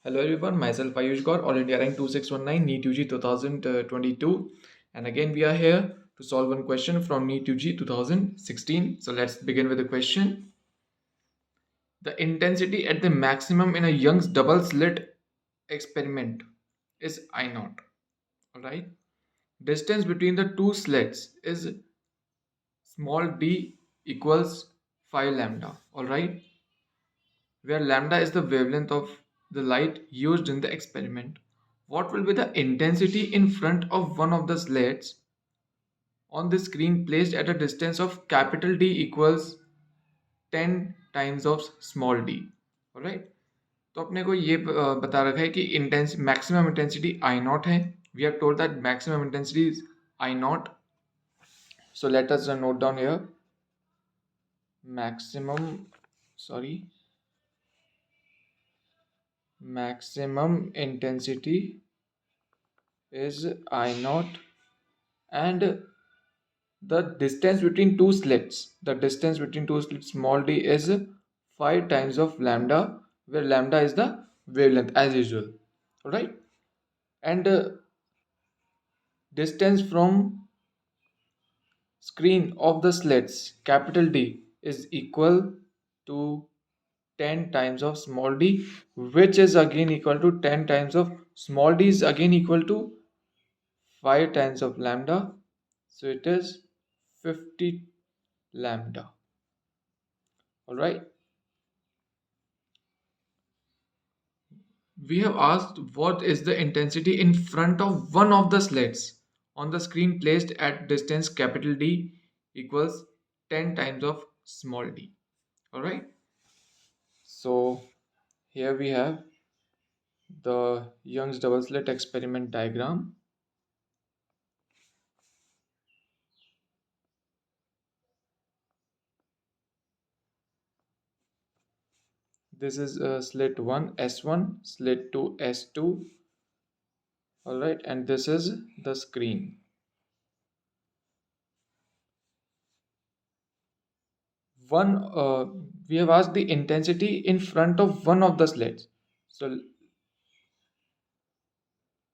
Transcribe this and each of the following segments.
Hello everyone, myself Ayush Gaur, All India Rank 2619, NEET UG 2022. And again, we are here to solve one question from NEET UG 2016. So let's begin with the question. The intensity at the maximum in a Young's double slit experiment is I naught. Alright. Distance between the two slits is small d equals 5 lambda. Alright. Where lambda is the wavelength of the light used in the experiment. What will be the intensity in front of one of the slits on the screen placed at a distance of capital D equals 10 times of small d? Alright. तो अपने को ये बता रखा है कि maximum intensity I naught है. We have told that maximum intensity is I naught. So let us note down here maximum sorry maximum intensity is I naught, and the distance between two slits small d is 5 times of lambda, where lambda is the wavelength as usual. Alright, and distance from screen of the slits capital D is equal to 10 times of small d, which is again equal to 10 times of small d is again equal to 5 times of lambda, so it is 50 lambda. All right, we have asked what is the intensity in front of one of the slits on the screen placed at distance capital D equals 10 times of small d. All right, so here we have the Young's double slit experiment diagram. This is slit 1 S1, slit 2 S2. All right, and this is the screen. One we have asked the intensity in front of one of the slits. So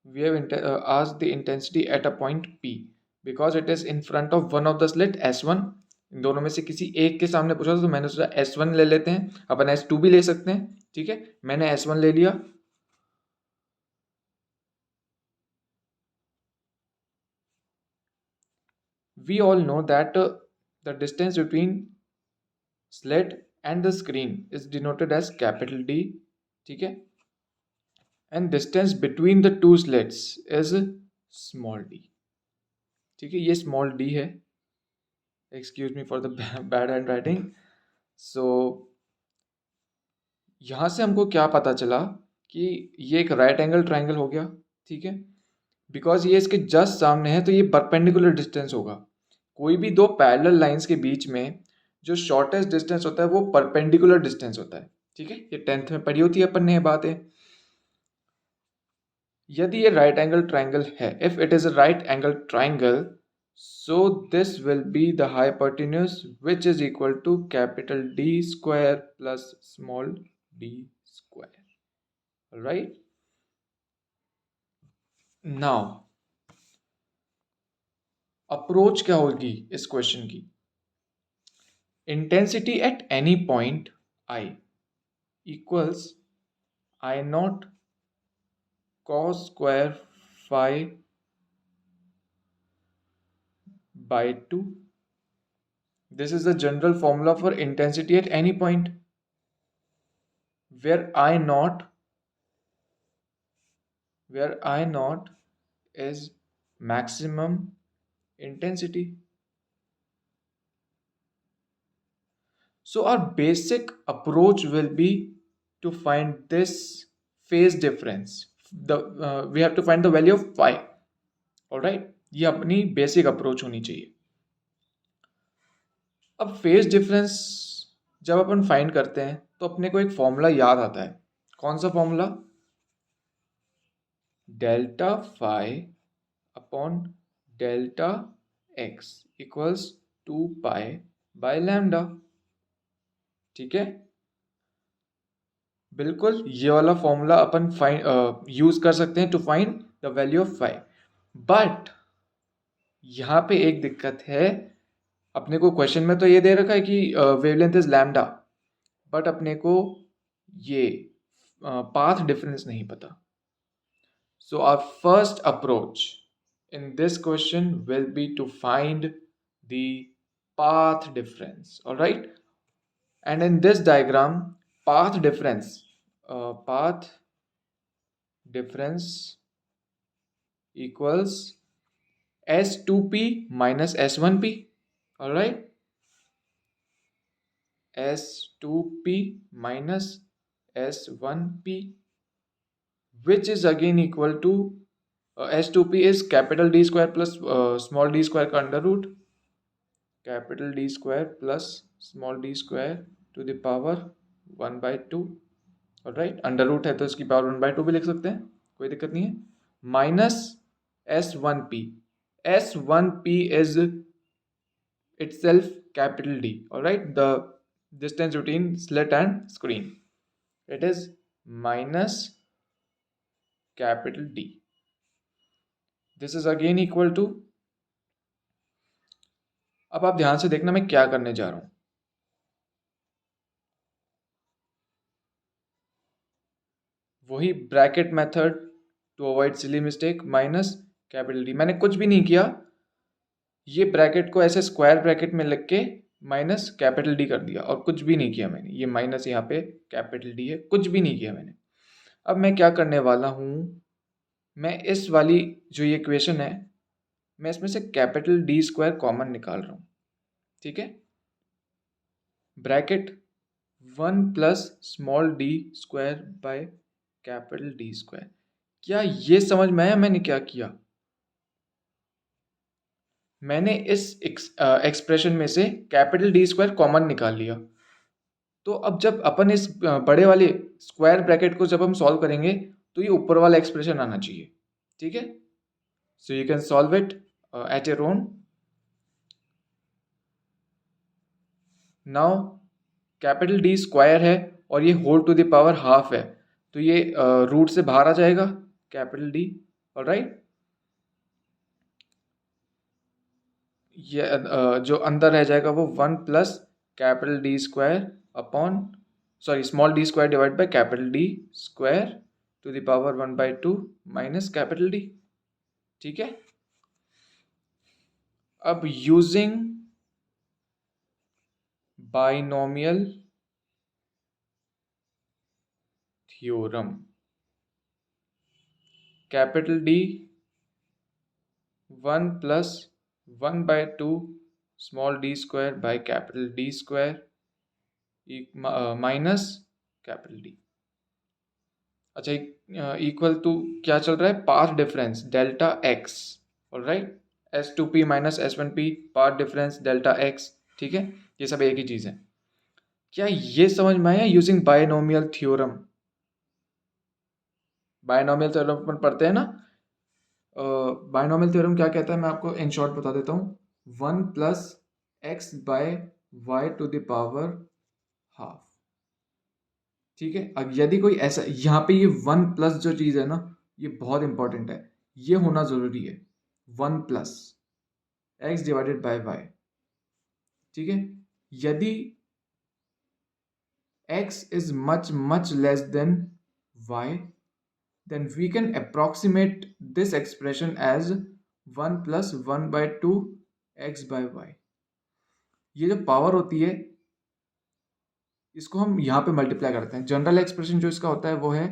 we have asked the intensity at a point P because it is in front of one of the slit S1. इन दोनों में से किसी एक के सामने पूछा तो मैंने सोचा S1 ले लेते हैं, अपन S2 भी ले सकते हैं. ठीक है, मैंने S1 ले लिया. We all know that the distance between slit and the screen is denoted as capital D. ठीक है, and distance between the two slits is small d. ठीक है, ये small d है. Excuse me for the bad handwriting. So यहाँ से हमको क्या पता चला कि ये एक राइट एंगल ट्राइंगल हो गया. ठीक है, बिकॉज ये इसके जस्ट सामने है तो ये परपेंडिकुलर डिस्टेंस होगा. कोई भी दो पैरेलल लाइंस के बीच में जो शॉर्टेस्ट डिस्टेंस होता है वो परपेंडिकुलर डिस्टेंस होता है. ठीक है, ये 10th में पढ़ी होती है अपन ने ये बातें. यदि ये राइट एंगल ट्राइंगल है, if it is a right angle triangle, so this will be the hypotenuse, which is equal to capital D square plus small d square. All right, now approach क्या होगी इस question की. Intensity at any point I equals I naught cos square phi by 2. This is the general formula for intensity at any point, where I naught is maximum intensity. So our basic approach will be to find this phase difference. We have to find the value of phi. All right, ये अपनी basic approach होनी चाहिए. अब phase difference जब अपन find करते हैं तो अपने को एक फॉर्मूला याद आता है. कौन सा formula? Delta phi upon delta x equals 2 pi by lambda. ठीक है, बिल्कुल ये वाला फॉर्मूला अपन फाइंड यूज कर सकते हैं to find the value of phi. But यहाँ पे एक दिक्कत है, अपने को क्वेश्चन में तो ये दे रखा है कि वेवलेंथ इज लैम्डा, बट अपने को ये पाथ डिफरेंस नहीं पता। So our first approach in this question will be to find the path difference. All right, and in this diagram, path difference equals S2P minus S1P. All right, S2P minus S1P, which is again equal to S2P is capital D square plus small d square का under root, capital D square plus small d square to the power 1/2। Right, under root है तो इसकी power 1/2 भी लिख सकते हैं, कोई दिक्कत नहीं है। Minus S1P, S1P is itself capital D, alright, the distance between slit and screen, it is minus capital D. This is again equal to, अब आप ध्यान से देखना मैं क्या करने जा रहा हूं। वही bracket method to avoid silly mistake, minus capital D. मैंने कुछ भी नहीं किया, ये ब्रैकेट को ऐसे स्क्वायर ब्रैकेट में लिख के माइनस कैपिटल डी कर दिया और कुछ भी नहीं किया मैंने। ये माइनस यहाँ पे कैपिटल डी है, कुछ भी नहीं किया मैंने। अब मैं क्या करने वाला हूँ, मैं इस वाली जो ये इक्वेशन है, मैं इसमें से कैपिटल डी स्क्वायर कॉमन निकाल रहा हूँ। ठीक है, bracket 1 plus small D square by capital D square. क्या ये समझ में आया मैंने क्या किया? मैंने इस एक्सप्रेशन में से कैपिटल डी स्क्वायर कॉमन निकाल लिया। तो अब जब अपन इस बड़े वाले स्क्वायर ब्रैकेट को जब हम सॉल्व करेंगे तो ये ऊपर वाला एक्सप्रेशन आना चाहिए। ठीक है, so you can solve it at your own. Now capital D square है और ये whole to the power half है, तो ये रूट से बाहर आ जाएगा कैपिटल डी। ऑलराइट, ये जो अंदर रह जाएगा वो 1 plus capital D square upon small D square divide by capital D square to the power 1/2 minus capital D. ठीक है, अब using binomial theorem, capital D 1 plus 1/2 small D square by capital D square minus capital D. अच्छा, equal to क्या चल रहा है? Path difference delta x. Alright, S2P minus S1P, path difference delta x. ठीक है, ये सब एक ही चीज़ है। क्या ये समझ में आया? Using binomial theorem, binomial theorem अपन पढ़ते हैं ना। बायनोमियल थ्योरम क्या कहता है, मैं आपको इन शॉर्ट बता देता हूँ। 1 plus x by y to the power half. ठीक है, अब यदि कोई ऐसा, यहाँ पे ये 1 प्लस जो चीज़ है ना, ये बहुत इंपॉर्टेंट है, ये होना ज़रूरी है। 1 plus x divided by y. ठीक है, यदि x is much less than y, then we can approximate this expression as 1 plus 1/2 x by y। ये जो पावर होती है इसको हम यहाँ पे मल्टीप्लाई करते हैं। जनरल एक्सप्रेशन जो इसका होता है वो है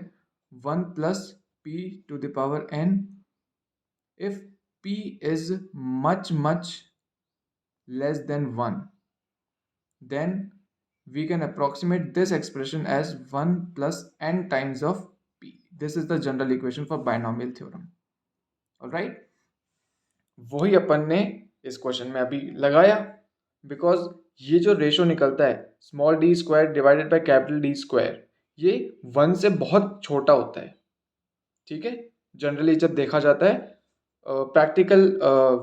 1 plus p to the power n if p is much less than 1, then we can approximate this expression as 1 plus n times of p. This is the general equation for binomial theorem. Alright, वही अपन ने इस question में अभी लगाया, because ये जो ratio निकलता है small D square divided bye capital D square, ये 1 से बहुत छोटा होता है। ठीक है, जनरली जब देखा जाता है प्रैक्टिकल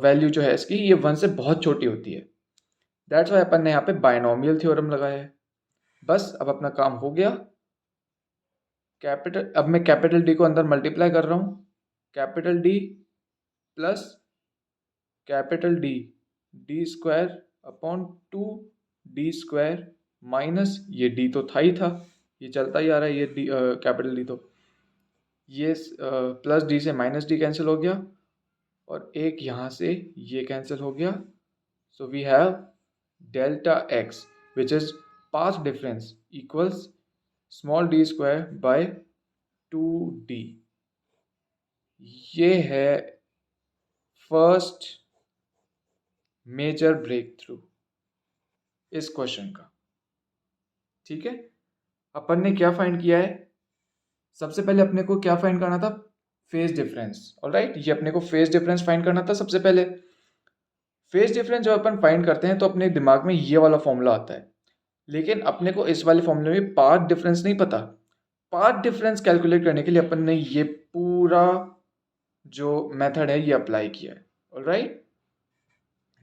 वैल्यू जो है इसकी, ये 1 से बहुत छोटी होती है। दैट्स वाई अपन ने यहाँ पे बायनोमियल थ्योरम लगाया है। बस अब अपना काम हो गया। कैपिटल, अब मैं कैपिटल डी को अंदर मल्टीप्लाई कर रहा हूँ, capital D plus capital D, D square upon 2d² minus ये डी तो था ही था, ये चलता ही आ रहा है, ये डी कैपिटल डी, तो ये प्लस डी से माइनस डी कैंसिल हो गया और एक यहाँ से ये कैंसिल हो गया. So we have delta x which is path difference equals small D square by 2d. ये है फर्स्ट मेजर ब्रेक थ्रू इस क्वेश्चन का. ठीक है, अपन ने क्या फाइंड किया है, सबसे पहले अपने को क्या फाइंड करना था, फेज डिफरेंस. ऑलराइट, ये अपने को फेज डिफरेंस फाइंड करना था. सबसे पहले फेज डिफरेंस जब अपन फाइंड करते हैं तो अपने दिमाग में ये वाला फॉर्मूला आता है, लेकिन अपने को इस वाले फॉर्मूले में पाथ डिफरेंस नहीं पता. पाथ डिफरेंस कैलकुलेट करने के लिए अपन ने ये पूरा जो मेथड है ये अप्लाई किया है. ऑलराइट,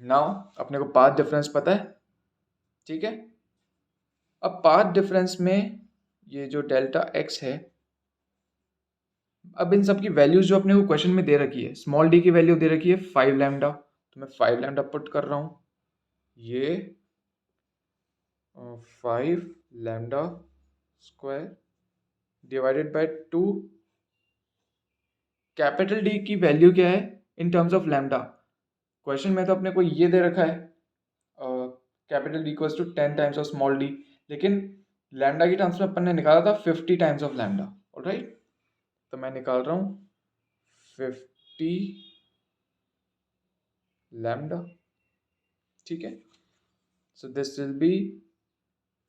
नाउ अपने को पाथ डिफरेंस पता है. ठीक है, अब पाथ डिफरेंस में ये जो डेल्टा एक्स है, अब इन सब की वैल्यूज जो अपने को क्वेश्चन में दे रखी है, स्मॉल डी की वैल्यू दे रखी है 5 लैम्डा, तो मैं 5 लैम्डा पुट कर रहा हूँ. ये 5 lambda square divided by 2. Capital D की वैल्यू क्या है in terms of lambda, question में तो अपने को ये दे रखा है capital D equals to 10 times of small D, लेकिन लैम्डा की टर्म्स में अपन ने निकाला था 50 टाइम्स ऑफ लैम्डा. ऑलराइट, तो मैं निकाल रहा हूँ 50 लैम्डा. ठीक है, so this will be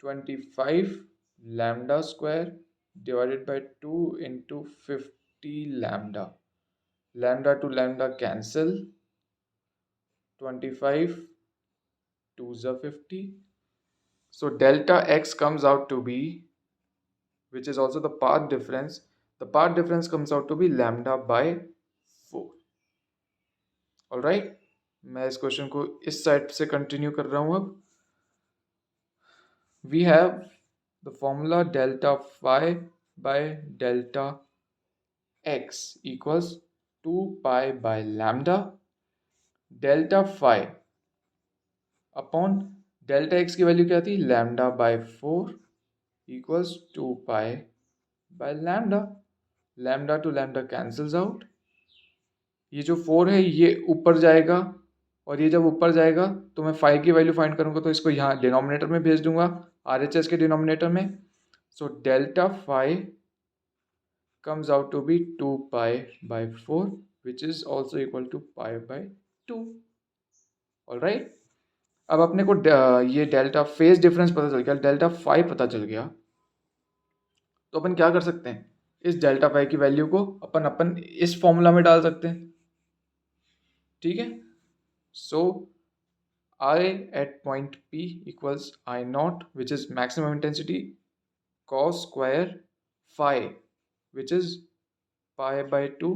25 lambda square divided by 2 into 50 lambda. Lambda two lambda cancel, 25 2s are 50. So delta x comes out to be, which is also the path difference. The path difference comes out to be lambda by 4. Alright, मैं इस question को इस side से continue कर रहा हूँ. अब we have the formula delta phi by delta x equals 2 pi by lambda. Delta phi upon delta x की वैल्यू क्या थी, lambda by 4 equals 2 pi by lambda. Lambda two lambda cancels out, ये जो 4 है ये ऊपर जाएगा और ये जब ऊपर जाएगा तो मैं 5 की वैल्यू फाइंड करूँगा तो इसको यहाँ डिनोमिनेटर में भेज दूंगा, RHS के डिनोमिनेटर में. So delta phi comes out to be 2 pi by 4 which is also equal to pi by 2. Alright, अब अपने को ये डेल्टा फेज डिफरेंस पता चल गया, डेल्टा फाई पता चल गया, तो अपन क्या कर सकते हैं, इस डेल्टा फाई की वैल्यू को अपन इस फॉर्मूला में डाल सकते हैं. ठीक है, सो I at point P equals I naught which is maximum intensity cos square phi which is pi by 2.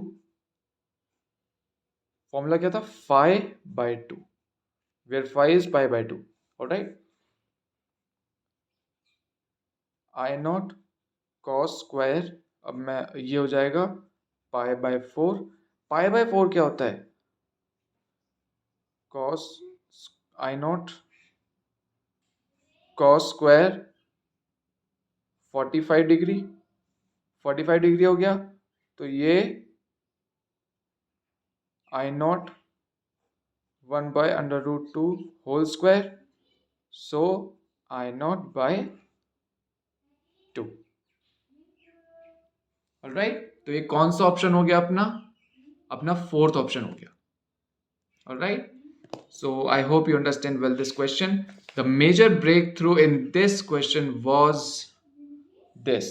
Formula क्या था, phi by 2 where phi is pi by 2. Alright, I naught cos square, अब मैं ये हो जाएगा pi by 4. Pi by 4 क्या होता है, cos I naught cos square 45 degree, 45 degree हो गया, तो ये I naught 1 by under root 2 whole square, so I naught by 2. Alright, तो ये कौन सा ऑप्शन हो गया अपना फोर्थ ऑप्शन हो गया. Alright, so I hope you understand well this question. The major breakthrough in this question was this,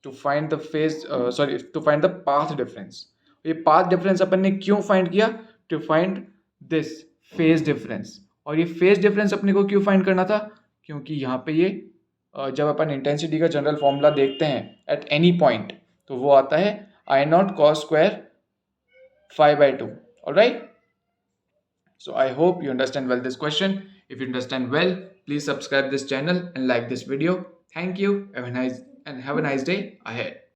to find the to find the path difference. ये path difference अपन ने क्यों find किया, to find this phase difference. और ये phase difference अपने को क्यों find करना था, क्योंकि यहाँ पे ये जब अपन इंटेंसिटी का जनरल फॉर्मूला देखते हैं एट एनी पॉइंट तो वो आता है I naught cos square phi by 2. Alright, so I hope you understand well this question. If you understand well, please subscribe this channel and like this video. Thank you. Have a nice day ahead.